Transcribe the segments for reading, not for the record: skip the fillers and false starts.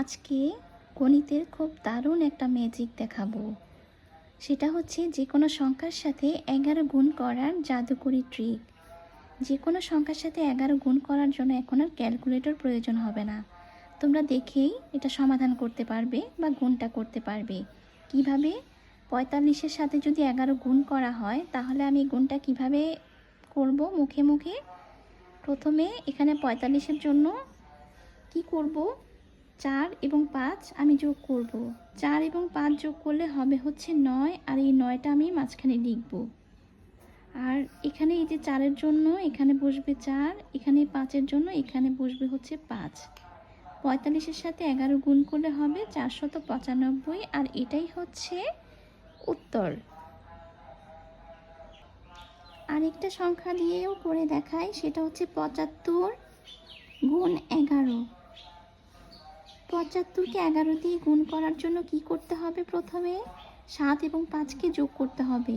আজকে গণিতের খুব দারুণ একটা ম্যাজিক দেখাবো। সেটা হচ্ছে যে কোনো সংখ্যার সাথে 11 গুণ করার জাদুকরি ট্রিক। যে কোনো সংখ্যার সাথে 11 গুণ করার জন্য এখন আর ক্যালকুলেটর প্রয়োজন হবে না। তোমরা দেখেই এটা সমাধান করতে পারবে বা গুণটা করতে পারবে। কিভাবে? 45-এর সাথে যদি 11 গুণ করা হয় তাহলে আমি গুণটা কিভাবে করব মুখে মুখে। প্রথমে এখানে 45-এর জন্য কি করব, 4 এবং 5 আমি যোগ করব। 4 এবং 5 যোগ করলে হবে হচ্ছে 9, আর এই 9টা আমি মাঝখানে লিখব। আর এখানে এই যে 4-এর জন্য এখানে বসবে 4, এখানে 5-এর জন্য এখানে বসবে হচ্ছে 5। 45-এর সাথে 11 গুণ করলে হবে 495, আর এটাই হচ্ছে উত্তর। আরেকটা সংখ্যা দিয়েও করে দেখাই, সেটা হচ্ছে 75 গুণ 11। 75কে 11 দিয়ে গুণ করার জন্য কি করতে হবে? প্রথমে 7 এবং 5কে যোগ করতে হবে।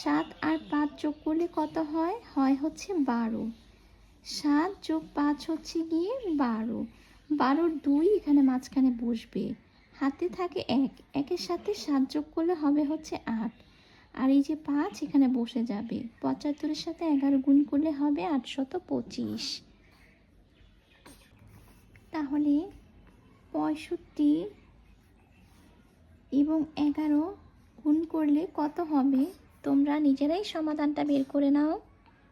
7 আর 5 যোগ করলে কত হয়? হয় হচ্ছে 12। 7 যোগ 5 হচ্ছে গিয়ে 12। 12-র 2 এখানে মাঝখানে বসবে, হাতে থাকে 1, 1-এর সাথে 7 যোগ করলে হবে হচ্ছে 8, আর এই যে 5 এখানে বসে যাবে। 75-এর সাথে 11 গুণ করলে হবে 825। তাহলে 65 এবং 11 গুণ করলে কত হবে? তোমরা নিজেরাই সমাধানটা বের করে নাও।